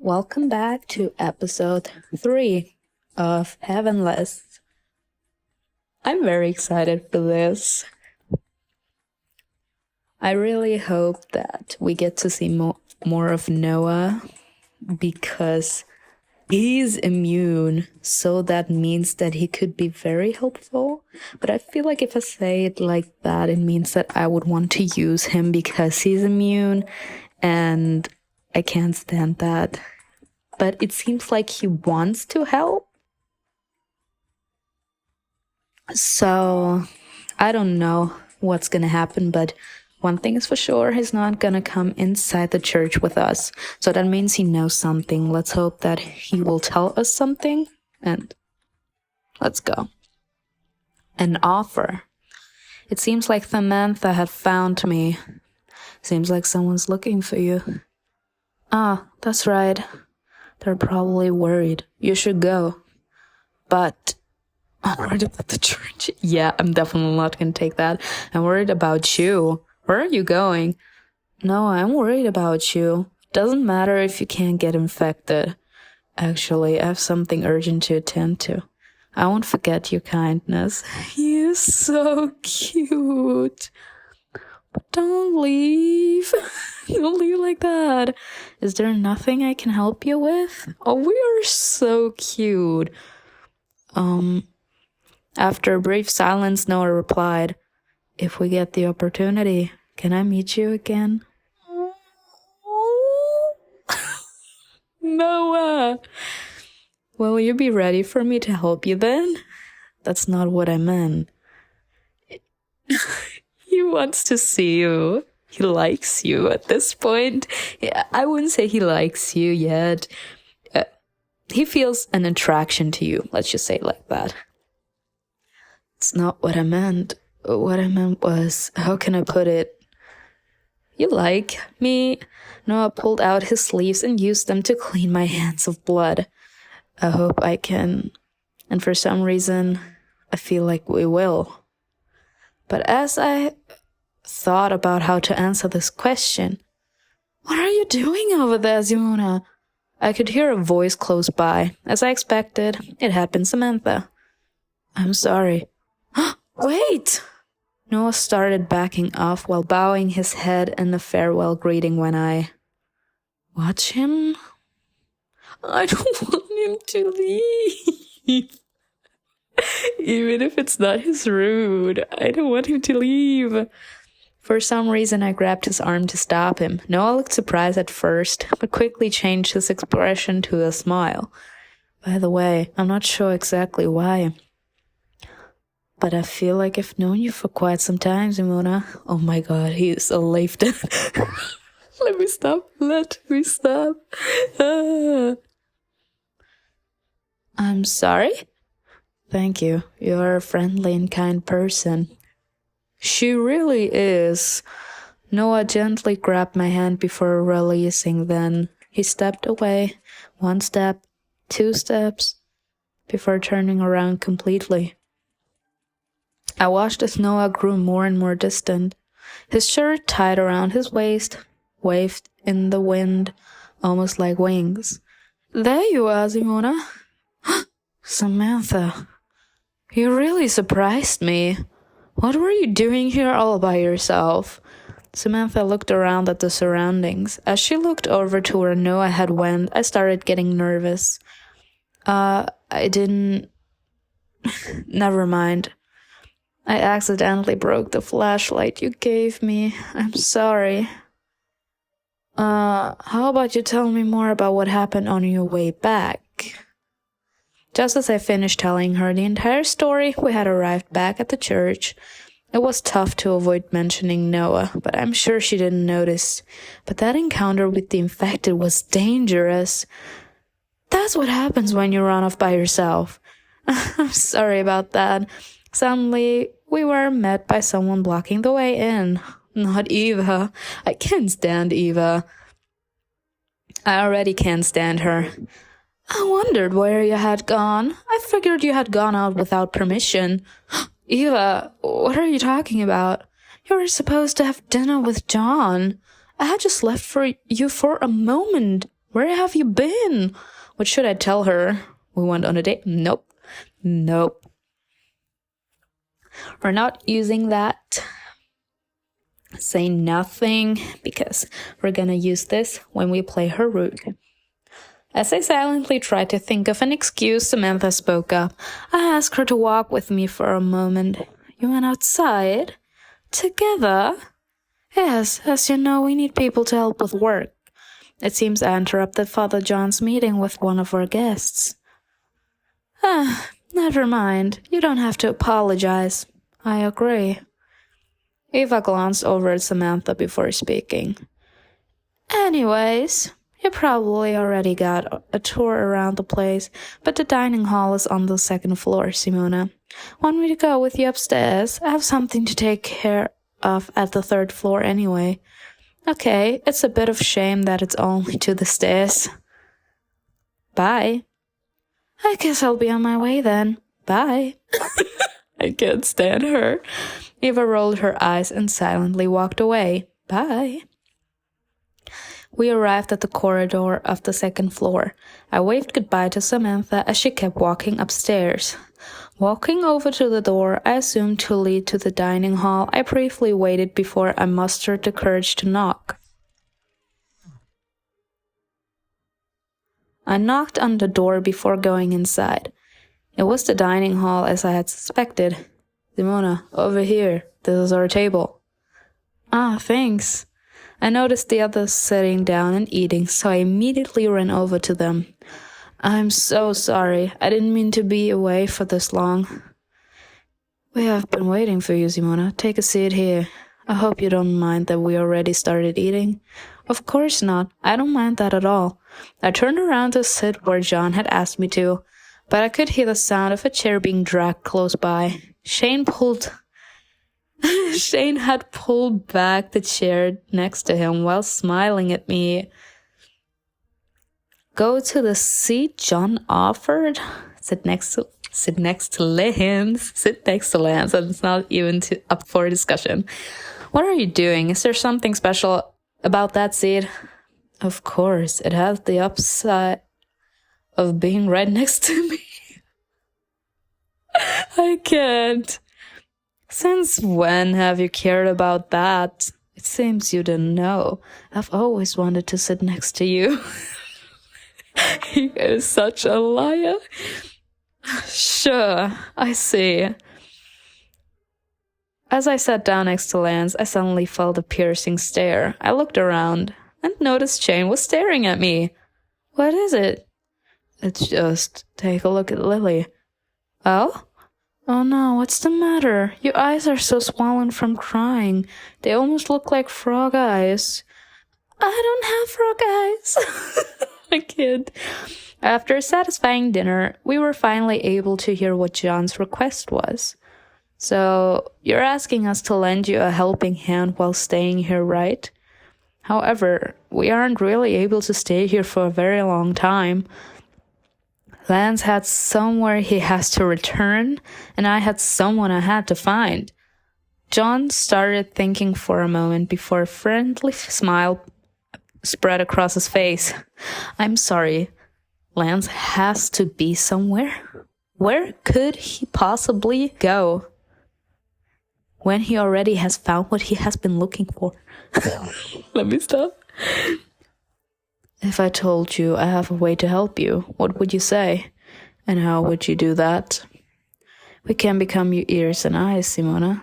Welcome back to episode 3 of Havenless. I'm very excited for this. I really hope that we get to see more of Noah because he's immune, so that means that he could be very helpful. But I feel like if I say it like that, it means that I would want to use him because he's immune, and I can't stand that. But it seems like he wants to help. So, I don't know what's gonna happen, but one thing is for sure, he's not gonna come inside the church with us. So that means he knows something. Let's hope that he will tell us something, and let's go. An offer. It seems like Samantha had found me. Seems like someone's looking for you. Ah, that's right. They're probably worried. You should go. But I'm worried about the church. Yeah, I'm definitely not gonna take that. I'm worried about you. Where are you going? No, I'm worried about you. Doesn't matter if you can't get infected. Actually, I have something urgent to attend to. I won't forget your kindness. You're so cute. But don't leave. Don't leave like that. Is there nothing I can help you with? Oh, we are so cute. After a brief silence, Noah replied, "If we get the opportunity, can I meet you again?" Noah! Will you be ready for me to help you then? That's not what I meant. He wants to see you. He likes you at this point. Yeah, I wouldn't say he likes you yet. He feels an attraction to you. Let's just say it like that. It's not what I meant. What I meant was, how can I put it? You like me? Noah pulled out his sleeves and used them to clean my hands of blood. I hope I can. And for some reason, I feel like we will. But as I thought about how to answer this question, what are you doing over there, Simona? I could hear a voice close by. As I expected, it had been Samantha. I'm sorry. Wait! Noah started backing off while bowing his head in a farewell greeting when I watch him. I don't want him to leave. Even if it's not his route, I don't want him to leave. For some reason, I grabbed his arm to stop him. Noah looked surprised at first, but quickly changed his expression to a smile. By the way, I'm not sure exactly why, but I feel like I've known you for quite some time, Simona. Oh my god, he is so lifted. Let me stop. I'm sorry? Thank you. You're a friendly and kind person. She really is. Noah gently grabbed my hand before releasing, then he stepped away, 1 step, 2 steps, before turning around completely. I watched as Noah grew more and more distant. His shirt tied around his waist waved in the wind, almost like wings. There you are, Simona. Samantha. You really surprised me. What were you doing here all by yourself? Samantha looked around at the surroundings. As she looked over to where Noah had went, I started getting nervous. I didn't... Never mind. I accidentally broke the flashlight you gave me. I'm sorry. How about you tell me more about what happened on your way back? Just as I finished telling her the entire story, we had arrived back at the church. It was tough to avoid mentioning Noah, but I'm sure she didn't notice. But that encounter with the infected was dangerous. That's what happens when you run off by yourself. I'm sorry about that. Suddenly, we were met by someone blocking the way in. Not Eva. I can't stand Eva. I already can't stand her. I wondered where you had gone. I figured you had gone out without permission. Eva, what are you talking about? You were supposed to have dinner with John. I had just left for you for a moment. Where have you been? What should I tell her? We went on a date? Nope. We're not using that. Say nothing, because we're gonna use this when we play her rude. As I silently tried to think of an excuse, Samantha spoke up. I asked her to walk with me for a moment. You went outside? Together? Yes, as you know, we need people to help with work. It seems I interrupted Father John's meeting with one of our guests. Never mind. You don't have to apologize. I agree. Eva glanced over at Samantha before speaking. Anyways, you probably already got a tour around the place, but the dining hall is on the second floor, Simona. Want me to go with you upstairs? I have something to take care of at the third floor anyway. Okay, it's a bit of shame that it's only to the stairs. Bye. I guess I'll be on my way then. Bye. I can't stand her. Eva rolled her eyes and silently walked away. Bye. We arrived at the corridor of the second floor. I waved goodbye to Samantha as she kept walking upstairs. Walking over to the door I assumed to lead to the dining hall, I briefly waited before I mustered the courage to knock. I knocked on the door before going inside. It was the dining hall as I had suspected. Simona, over here. This is our table. Ah, thanks. I noticed the others sitting down and eating, so I immediately ran over to them. I'm so sorry. I didn't mean to be away for this long. We have been waiting for you, Simona. Take a seat here. I hope you don't mind that we already started eating. Of course not. I don't mind that at all. I turned around to sit where John had asked me to, but I could hear the sound of a chair being dragged close by. Shane had pulled back the chair next to him while smiling at me. Go to the seat John offered? Sit next to Lance. Sit next to Lance, and it's not even up for discussion. What are you doing? Is there something special about that seat? Of course, it has the upside of being right next to me. I can't. Since when have you cared about that? It seems you didn't know. I've always wanted to sit next to you. He is such a liar. Sure, I see. As I sat down next to Lance, I suddenly felt a piercing stare. I looked around and noticed Shane was staring at me. What is it? It's just, take a look at Lily. Oh? Oh no, what's the matter? Your eyes are so swollen from crying. They almost look like frog eyes. I don't have frog eyes. I kid. After a satisfying dinner, we were finally able to hear what John's request was. So, you're asking us to lend you a helping hand while staying here, right? However, we aren't really able to stay here for a very long time. Lance had somewhere he has to return, and I had someone I had to find. John started thinking for a moment before a friendly smile spread across his face. I'm sorry. Lance has to be somewhere. Where could he possibly go when he already has found what he has been looking for? Let me stop. If I told you I have a way to help you, what would you say? And how would you do that? We can become your ears and eyes, Simona.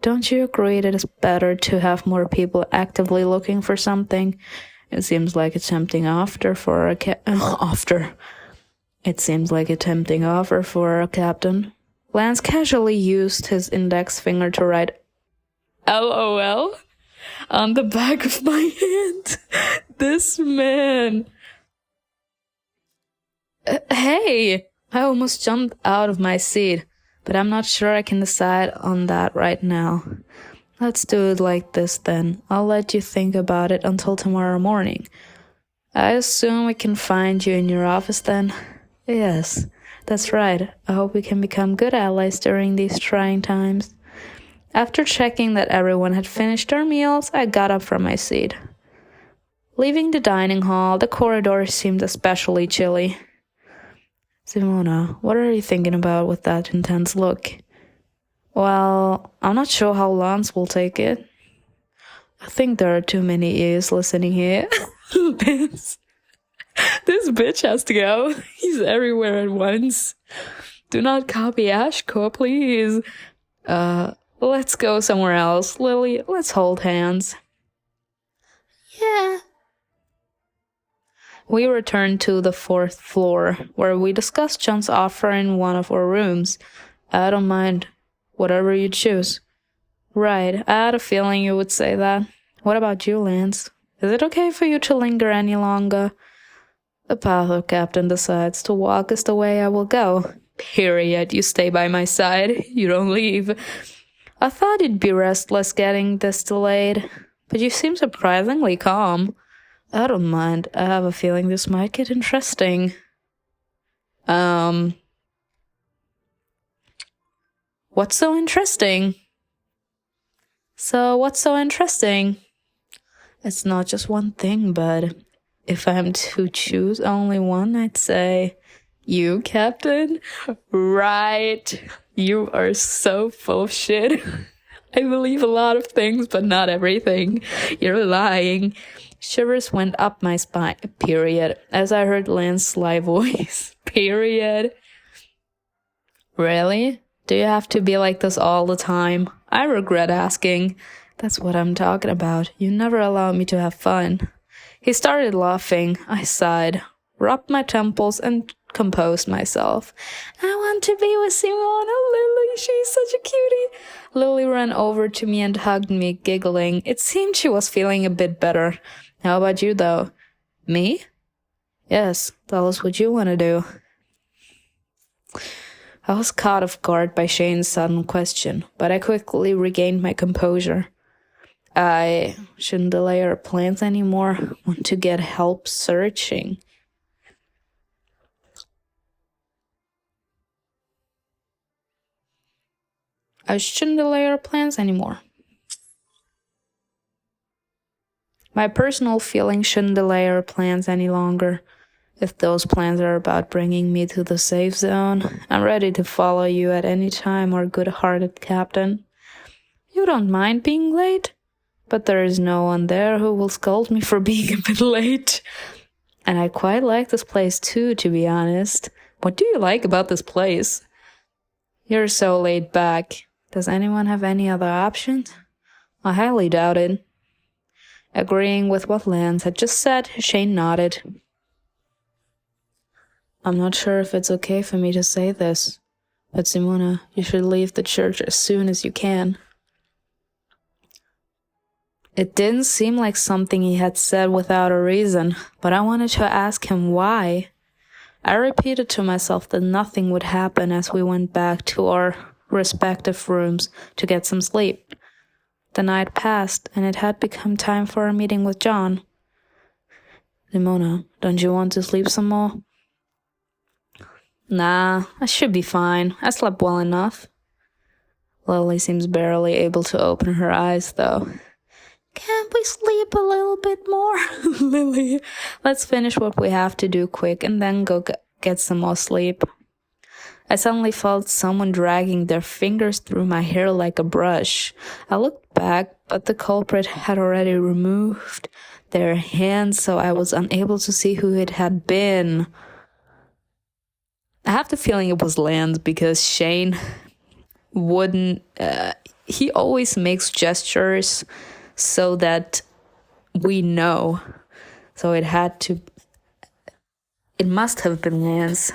Don't you agree that it's better to have more people actively looking for something? It seems like a tempting offer for a It seems like a tempting offer for a captain. Lance casually used his index finger to write LOL on the back of my hand. This man. Hey! I almost jumped out of my seat, but I'm not sure I can decide on that right now. Let's do it like this then. I'll let you think about it until tomorrow morning. I assume we can find you in your office then? Yes, that's right. I hope we can become good allies during these trying times. After checking that everyone had finished their meals, I got up from my seat. Leaving the dining hall, the corridor seemed especially chilly. Simona, what are you thinking about with that intense look? Well, I'm not sure how Lance will take it. I think there are too many ears listening here. this, this bitch has to go. He's everywhere at once. Do not copy Ashko, please. Let's go somewhere else. Lily, let's hold hands. Yeah. We returned to the 4th floor, where we discussed John's offer in one of our rooms. I don't mind. Whatever you choose. Right, I had a feeling you would say that. What about you, Lance? Is it okay for you to linger any longer? The Patho captain decides to walk is the way I will go. Period. You stay by my side. You don't leave. I thought you'd be restless getting this delayed, but you seem surprisingly calm. I don't mind. I have a feeling this might get interesting. What's so interesting? What's so interesting? It's not just one thing, but if I'm to choose only one, I'd say you, Captain. Right. You are so full of shit. I believe a lot of things, but not everything. You're lying. Shivers went up my spine. Period. As I heard Lance's sly voice. Period. Really? Do you have to be like this all the time? I regret asking. That's what I'm talking about. You never allow me to have fun. He started laughing. I sighed, rubbed my temples, and composed myself. I want to be with Simona, Lily. She's such a cutie. Lily ran over to me and hugged me, giggling. It seemed she was feeling a bit better. How about you, though? Me? Yes, tell us what you want to do. I was caught off guard by Shane's sudden question, but I quickly regained my composure. I shouldn't delay our plans anymore. Want to get help searching. I shouldn't delay our plans anymore. My personal feelings shouldn't delay our plans any longer. If those plans are about bringing me to the safe zone, I'm ready to follow you at any time, our good-hearted captain. You don't mind being late? But there is no one there who will scold me for being a bit late. And I quite like this place too, to be honest. What do you like about this place? You're so laid back. Does anyone have any other options? I highly doubt it. Agreeing with what Lance had just said, Shane nodded. I'm not sure if it's okay for me to say this, but Simona, you should leave the church as soon as you can. It didn't seem like something he had said without a reason, but I wanted to ask him why. I repeated to myself that nothing would happen as we went back to our respective rooms to get some sleep. The night passed, and it had become time for a meeting with John. Simona, don't you want to sleep some more? Nah, I should be fine. I slept well enough. Lily seems barely able to open her eyes, though. Can't we sleep a little bit more? Lily, let's finish what we have to do quick and then go get some more sleep. I suddenly felt someone dragging their fingers through my hair like a brush. I looked back, but the culprit had already removed their hands, so I was unable to see who it had been. I have the feeling it was Lance because Shane wouldn't... he always makes gestures so that we know. So it must have been Lance.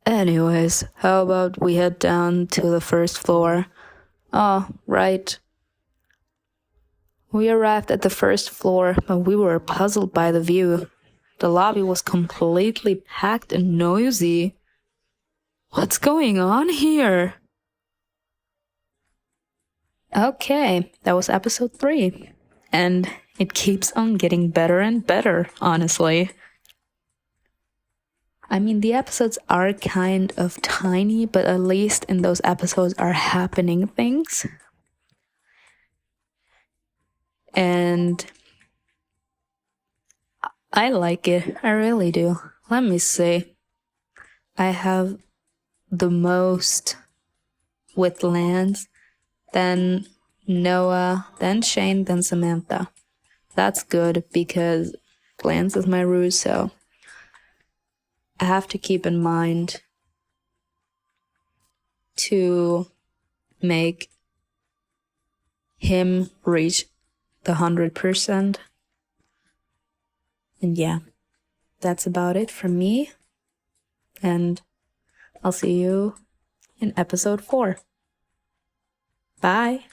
Anyways, how about we head down to the first floor? Oh, right. We arrived at the first floor, but we were puzzled by the view. The lobby was completely packed and noisy. What's going on here? Okay, that was episode 3. And it keeps on getting better and better, honestly. I mean, the episodes are kind of tiny, but at least in those episodes are happening things. And I like it. I really do. Let me see. I have the most with Lance, then Noah, then Shane, then Samantha. That's good because Lance is my ruse, so I have to keep in mind to make him reach the 100%. And yeah, that's about it from me. And I'll see you in episode 4. Bye.